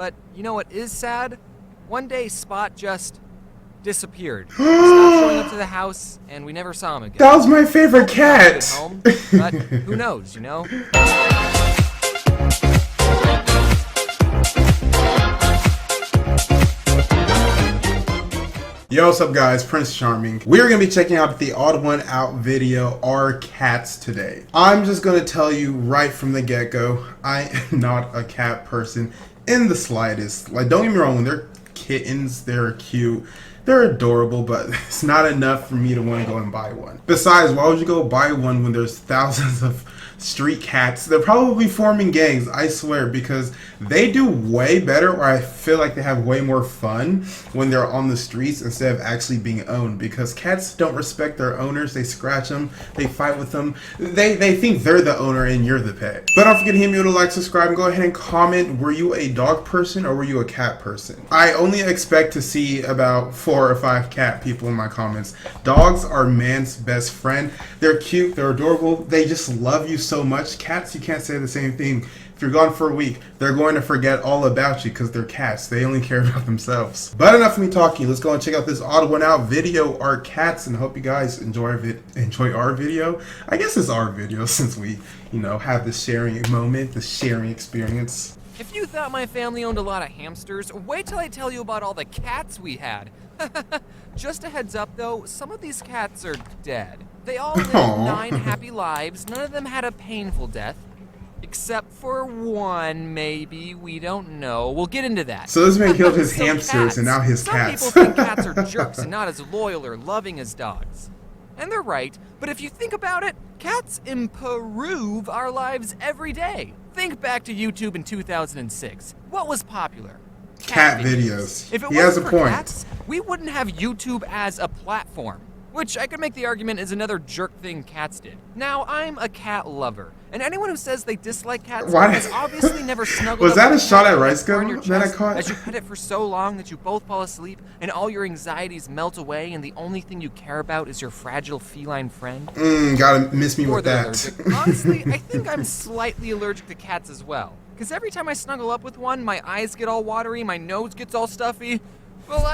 But you know what is sad? One day Spot just disappeared. He stopped showing up to the house, and we never saw him again. That was my favorite cat. Home, but who knows, you know? Yo, what's up guys, Prince Charming. We're going to be checking out the Odd One Out video, Our Cats, today. I'm just going to tell you right from the get-go, I am not a cat person in the slightest. Like, don't get me wrong, when they're kittens, they're cute, they're adorable, but it's not enough for me to want to go and buy one. Besides, why would you go buy one when there's thousands of street cats? They're probably forming gangs, I swear, because they do way better, or I feel like they have way more fun when they're on the streets instead of actually being owned, because cats don't respect their owners. They scratch them, they fight with them, they think they're the owner and you're the pet. But don't forget to hit me with a like, subscribe, and go ahead and comment, were you a dog person or were you a cat person? I only expect to see about 4 or 5 cat people in my comments. Dogs are man's best friend. They're cute, they're adorable, they just love you so much. Cats, you can't say the same thing. If you're gone for a week, they're going to forget all about you because they're cats. They only care about themselves. But enough of me talking. Let's go and check out this Odd One Out video, Our Cats, and hope you guys enjoy our video. I guess it's our video since we, have this sharing moment, this sharing experience. If you thought my family owned a lot of hamsters, wait till I tell you about all the cats we had. Just a heads up though, some of these cats are dead. They all lived 9 happy lives. None of them had a painful death. Except for one, maybe. We don't know. We'll get into that. So this man killed his hamsters and now his cats. Some people think cats are jerks and not as loyal or loving as dogs. And they're right, but if you think about it, cats improve our lives every day. Think back to YouTube in 2006. What was popular? Cat videos. If it he has a wasn't for point. Cats, we wouldn't have YouTube as a platform. Which I could make the argument is another jerk thing cats did. Now, I'm a cat lover, and anyone who says they dislike cats has obviously never snuggled Was up that a with shot cat at Rice Gum your that I chest caught? as you pet it for so long that you both fall asleep, and all your anxieties melt away, and the only thing you care about is your fragile feline friend? Gotta miss me with that. Allergic. Honestly, I think I'm slightly allergic to cats as well. Because every time I snuggle up with one, my eyes get all watery, my nose gets all stuffy. But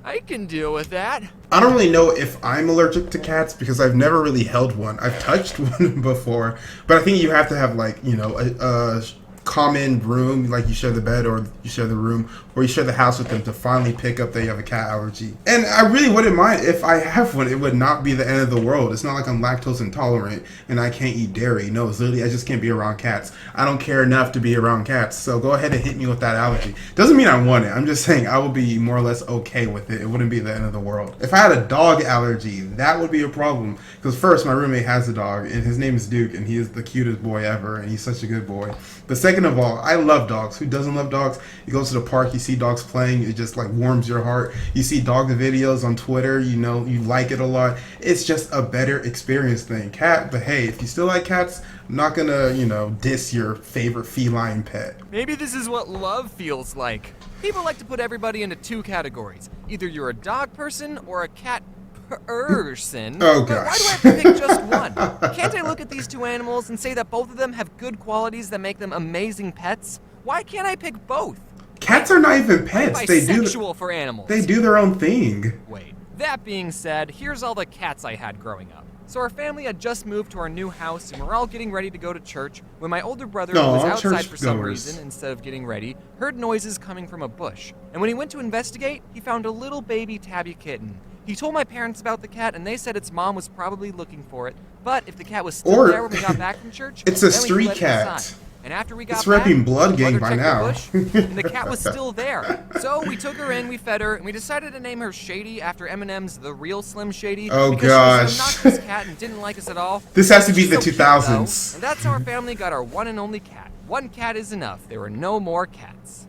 I can deal with that. I don't really know if I'm allergic to cats because I've never really held one. I've touched one before, but I think you have to have a common room, like you share the bed or you share the room or you share the house with them to finally pick up that you have a cat allergy. And I really wouldn't mind if I have one. It would not be the end of the world. It's not like I'm lactose intolerant and I can't eat dairy. No, it's literally I just can't be around cats. I don't care enough to be around cats. So go ahead and hit me with that allergy. Doesn't mean I want it. I'm just saying I would be more or less okay with it. It wouldn't be the end of the world. If I had a dog allergy, that would be a problem. Because first, my roommate has a dog and his name is Duke and he is the cutest boy ever and he's such a good boy. But second of all, I love dogs. Who doesn't love dogs? You go to the park, you see dogs playing, it just warms your heart. You see dog videos on Twitter, you like it a lot. It's just a better experience than cat. But hey, if you still like cats, I'm not gonna, diss your favorite feline pet. Maybe this is what love feels like. People like to put everybody into 2 categories. Either you're a dog person or a cat person. Oh, but gosh. why do I have to pick just one? Can't I look at these 2 animals and say that both of them have good qualities that make them amazing pets? Why can't I pick both? Cats are not even pets. I'm They bisexual for animals. They do their own thing. Wait, that being said, here's all the cats I had growing up. So our family had just moved to our new house and we're all getting ready to go to church when my older brother, who was outside for some reason instead of getting ready, heard noises coming from a bush. And when he went to investigate, he found a little baby tabby kitten. He told my parents about the cat, and they said its mom was probably looking for it. But if the cat was still there when we got back from church, it's a then we street let it cat. inside. And after we got It's back, repping Blood Gang by checked the now. bush, and the cat was still there. So we took her in, we fed her, and we decided to name her Shady after Eminem's The Real Slim Shady. Oh, because gosh. she was an obnoxious cat and didn't like us at all. This has to be She's the so cute, 2000s. though, and that's how our family got our one and only cat. One cat is enough. There were no more cats.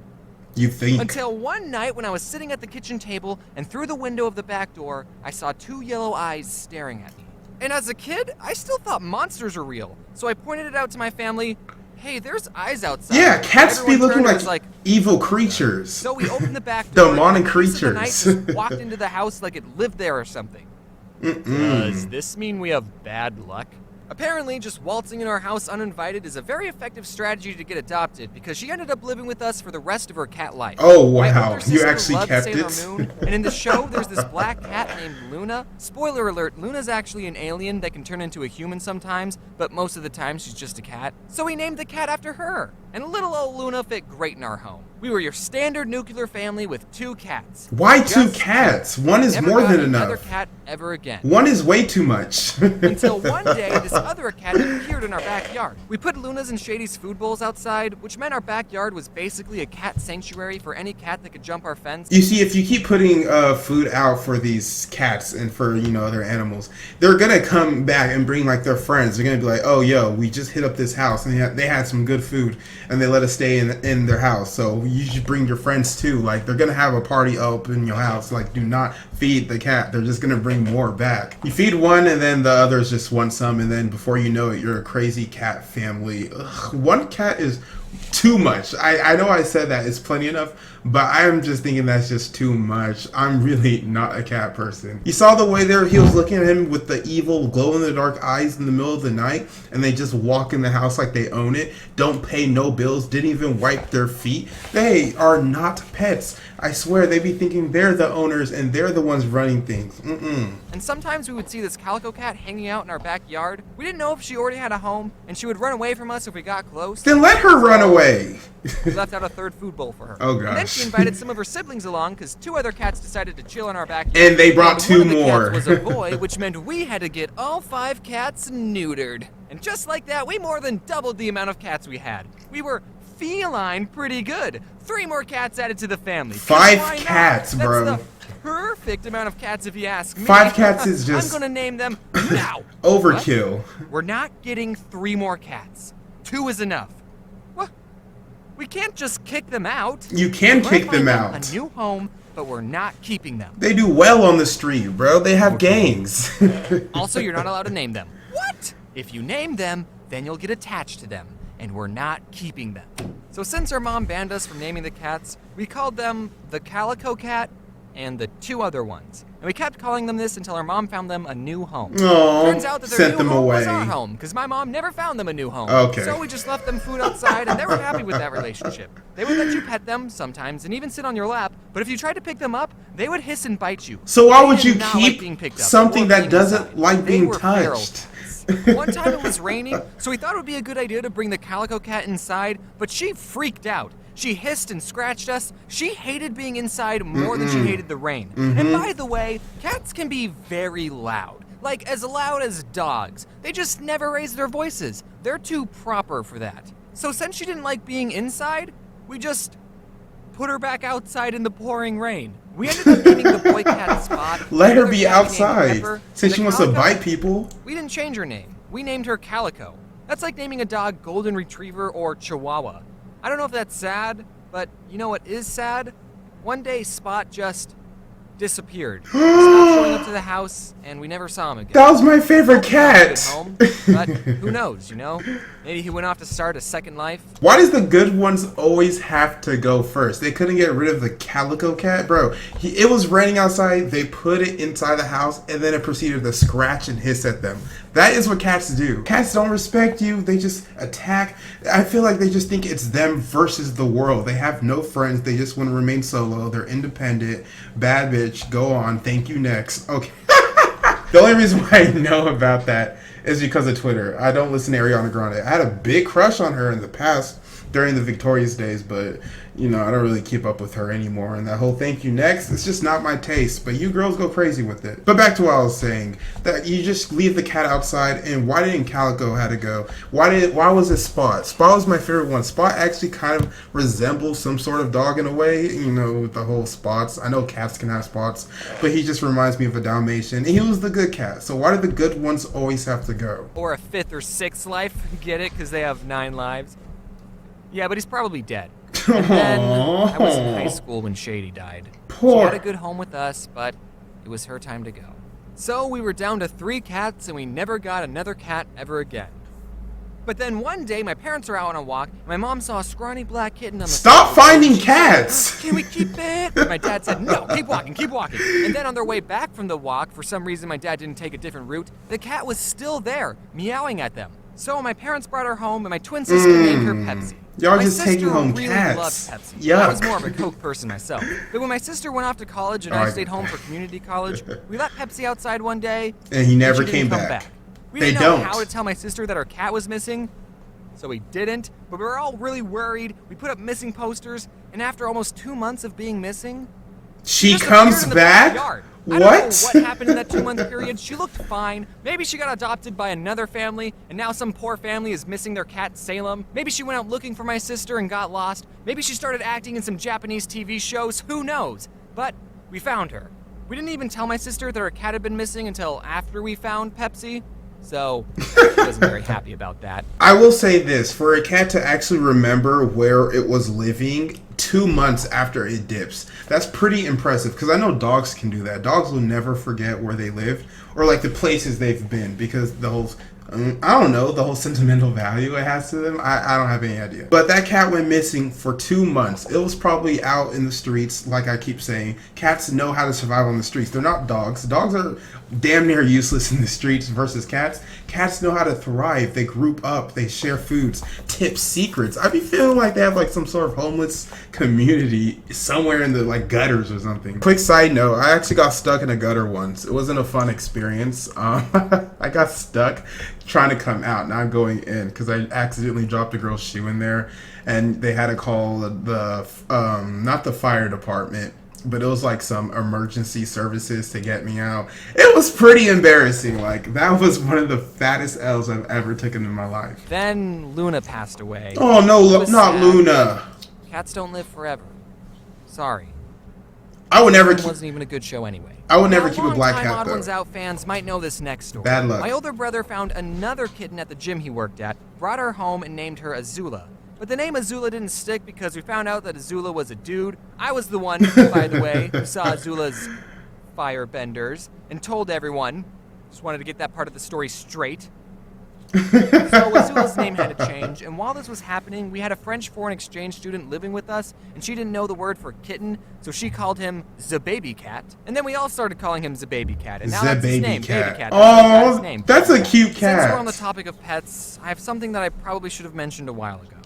You think? Until one night when I was sitting at the kitchen table and through the window of the back door, I saw 2 yellow eyes staring at me. And as a kid, I still thought monsters were real. So I pointed it out to my family. Hey, there's eyes outside. Yeah, cats be Everyone looking turned like and evil creatures. So we opened the back door. Demonic and the piece of the night creatures. just walked into the house like it lived there or something. Mm-mm. Does this mean we have bad luck? Apparently, just waltzing in our house uninvited is a very effective strategy to get adopted because she ended up living with us for the rest of her cat life. Oh, My wow. older You sister actually loved kept Sailor it? Moon, and in the show, there's this black cat named Luna. Spoiler alert, Luna's actually an alien that can turn into a human sometimes, but most of the time she's just a cat. So we named the cat after her, and little old Luna fit great in our home. We were your standard nuclear family with 2 cats. Why Just 2 cats? One is Never more got than another enough. cat ever again. 1 is way too much. Until one day, this other cat appeared in our backyard. We put Luna's and Shady's food bowls outside, which meant our backyard was basically a cat sanctuary for any cat that could jump our fence. You see, if you keep putting food out for these cats and for, other animals, they're gonna come back and bring like their friends. They're gonna be like, oh, yo, we just hit up this house and they had some good food and they let us stay in their house. So you should bring your friends too. Like, they're gonna have a party up in your house. Like, do not feed the cat. They're just gonna bring more back. You feed one and then the others just want some, and then before you know it, you're a crazy cat family. Ugh, 1 cat is too much. I know I said that it's plenty enough, but I am just thinking that's just too much. I'm really not a cat person. You saw the way he was looking at him with the evil glow-in-the-dark eyes in the middle of the night, and they just walk in the house like they own it, don't pay no bills, didn't even wipe their feet. They are not pets. I swear, they be thinking they're the owners and they're the ones running things. And sometimes we would see this calico cat hanging out in our backyard. We didn't know if she already had a home, and she would run away from us if we got close. Then let her run away. We left out a 3rd food bowl for her. Oh, gosh. And then she invited some of her siblings along because 2 other cats decided to chill in our backyard. And they brought 2 one of the more. cats was a boy, which meant we had to get all 5 cats neutered. And just like that, we more than doubled the amount of cats we had. We were feline pretty good. 3 more cats added to the family. 5 Why not? cats, bro. That's the perfect amount of cats if you ask me. 5 cats is just I'm gonna name them now. overkill. What? We're not getting 3 more cats. 2 is enough. What? We can't just kick them out. You can We're kick gonna them find out. a new home, but we're not keeping them. They do well on the street, bro. They have gangs. Also, you're not allowed to name them. What? If you name them, then you'll get attached to them, and we're not keeping them. So since our mom banned us from naming the cats, we called them the Calico Cat and the 2 other ones. And we kept calling them this until our mom found them a new home. Aw, Turns out that their sent new them home was away. our home, because my mom never found them a new home. Okay. So we just left them food outside, and they were happy with that relationship. They would let you pet them sometimes, and even sit on your lap, but if you tried to pick them up, they would hiss and bite you. So why They would you did not like being keep picked up something or that being doesn't inside. like They being were feral touched? cats. One time it was raining, so we thought it would be a good idea to bring the Calico Cat inside, but she freaked out. She hissed and scratched us. She hated being inside more than she hated the rain. And by the way, cats can be very loud. Like, as loud as dogs. They just never raise their voices. They're too proper for that. So since she didn't like being inside, we just put her back outside in the pouring rain. We ended up naming the boy cat Spot. Let her another be cat named outside. Pepper, Since and she the wants to Calico, bite people. we didn't change her name. We named her Calico. That's like naming a dog Golden Retriever or Chihuahua. I don't know if that's sad, but you know what is sad? One day Spot just disappeared. He stopped showing up to the house, and we never saw him again. That was my favorite cat. Home, but who knows, Maybe he went off to start a second life. Why does the good ones always have to go first? They couldn't get rid of the Calico Cat? Bro, it was raining outside, they put it inside the house, and then it proceeded to scratch and hiss at them. That is what cats do. Cats don't respect you, they just attack. I feel like they just think it's them versus the world. They have no friends, they just want to remain solo, they're independent, bad bitch, go on, thank you, next. Okay. The only reason why I know about that is because of Twitter. I don't listen to Ariana Grande. I had a big crush on her in the past during the Victorious days, but I don't really keep up with her anymore. And that whole thank you next, it's just not my taste. But you girls go crazy with it. But back to what I was saying, that you just leave the cat outside. And why didn't Calico had to go? Why was it Spot? Spot was my favorite one. Spot actually kind of resembles some sort of dog in a way, with the whole spots. I know cats can have spots, but he just reminds me of a Dalmatian. And he was the good cat. So why did the good ones always have to go? Or a 5th or 6th life, get it? Because they have 9 lives. Yeah, but he's probably dead. And then I was in high school when Shady died. Poor. She had a good home with us, but it was her time to go. So we were down to 3 cats, and we never got another cat ever again. But then one day, my parents were out on a walk, and my mom saw a scrawny black kitten on the Stop finding cats! Can we keep it? And my dad said, no, keep walking, keep walking. And then on their way back from the walk, for some reason my dad didn't take a different route, the cat was still there, meowing at them. So my parents brought her home, and my twin sister named her Pepsi. Y'all My just sister taking home really cats. loved Pepsi. Yuck. I was more of a Coke person myself. But when my sister went off to college and I stayed home for community college, we let Pepsi outside one day, and he never she didn't came come back. We They didn't know don't. how to tell my sister that our cat was missing, so we didn't. But we were all really worried. We put up missing posters, and after almost 2 months of being missing, She just comes appeared in the back? backyard. What? I don't know what happened in that 2-month period. She looked fine. Maybe she got adopted by another family, and now some poor family is missing their cat Salem. Maybe she went out looking for my sister and got lost. Maybe she started acting in some Japanese TV shows. Who knows? But we found her. We didn't even tell my sister that her cat had been missing until after we found Pepsi. So, she wasn't very happy about that. I will say this, for a cat to actually remember where it was living 2 months after it dips, that's pretty impressive, because I know dogs can do that. Dogs will never forget where they lived or like the places they've been, because the whole I don't know, the whole sentimental value it has to them. I don't have any idea. But that cat went missing for 2 months. It was probably out in the streets, like I keep saying. Cats know how to survive on the streets. They're not dogs. Dogs are damn near useless in the streets versus cats. Cats know how to thrive. They group up. They share foods, tips, secrets. I be feeling like they have like some sort of homeless community somewhere in the like gutters or something. Quick side note, I actually got stuck in a gutter once. It wasn't a fun experience. I got stuck trying to come out, not going in, because I accidentally dropped a girl's shoe in there, and they had to call the not the fire department, but it was like some emergency services to get me out. It was pretty embarrassing. Like, that was one of the fattest L's I've ever taken in my life. Then Luna passed away. Oh no, It was not sad. Luna. Cats don't live forever. Sorry. I would never It keep. wasn't even a good show anyway. I would never Now, keep a black longtime cat Odd Ones though. Out fans might know this next story. Bad luck. My older brother found another kitten at the gym he worked at, brought her home, and named her Azula. But the name Azula didn't stick because we found out that Azula was a dude. I was the one, by the way, who saw Azula's firebenders and told everyone. Just wanted to get that part of the story straight. So Azula's name had to change, and while this was happening, we had a French foreign exchange student living with us, and she didn't know the word for kitten, so she called him the baby cat. And then we all started calling him the baby cat, and now that's his name, baby cat. That's his name. That's a cute Since cat. we're on the topic of pets, I have something that I probably should have mentioned a while ago.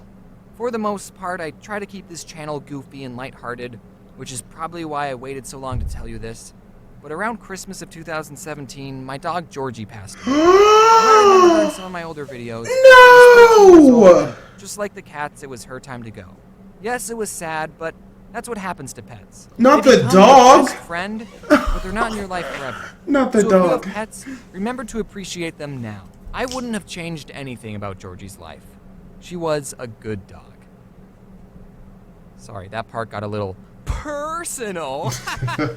For the most part, I try to keep this channel goofy and lighthearted, which is probably why I waited so long to tell you this. But around Christmas of 2017, my dog Georgie passed away. And I remember her in some of my older videos. No! Just like the cats, it was her time to go. Yes, it was sad, but that's what happens to pets. Not They the become dog. your best friend, but they're not in your life forever. Not the So if you have dog. pets, remember to appreciate them now. I wouldn't have changed anything about Georgie's life. She was a good dog. Sorry, that part got a little personal.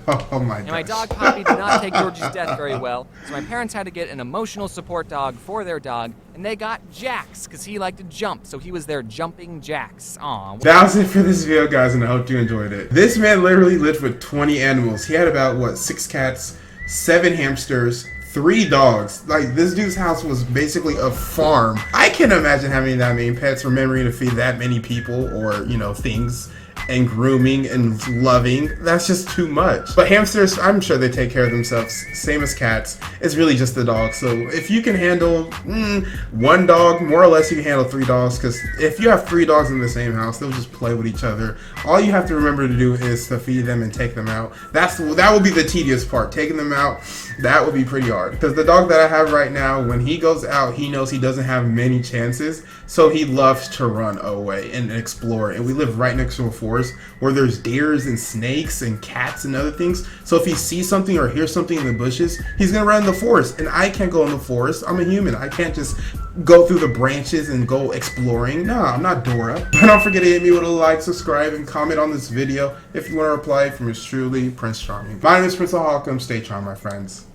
Oh my And my gosh. dog Poppy did not take Georgie's death very well, so my parents had to get an emotional support dog for their dog, and they got Jax, because he liked to jump, so he was their jumping Jax. Aw. That was it for this video, guys, and I hope you enjoyed it. This man literally lived with 20 animals. He had about, what, 6 cats, 7 hamsters, 3 dogs. Like, this dude's house was basically a farm. I can't imagine having that many pets, remembering to feed that many people or, you know, things, and grooming and loving. That's just too much. But hamsters, I'm sure they take care of themselves, same as cats. It's really just the dog. So if you can handle 1 dog, more or less you can handle 3 dogs, because if you have 3 dogs in the same house, they'll just play with each other. All you have to remember to do is to feed them and take them out. That will be the tedious part. Taking them out, that would be pretty hard. Because the dog that I have right now, when he goes out, he knows he doesn't have many chances, so he loves to run away and explore. And we live right next to a forest where there's deers and snakes and cats and other things. So if he sees something or hears something in the bushes, he's gonna run in the forest. And I can't go in the forest. I'm a human. I can't just go through the branches and go exploring. No, I'm not Dora. But don't forget to hit me with a like, subscribe, and comment on this video if you want to reply from yours truly, Prince Charming. My name is Prince Ohakam. Stay charmed, my friends.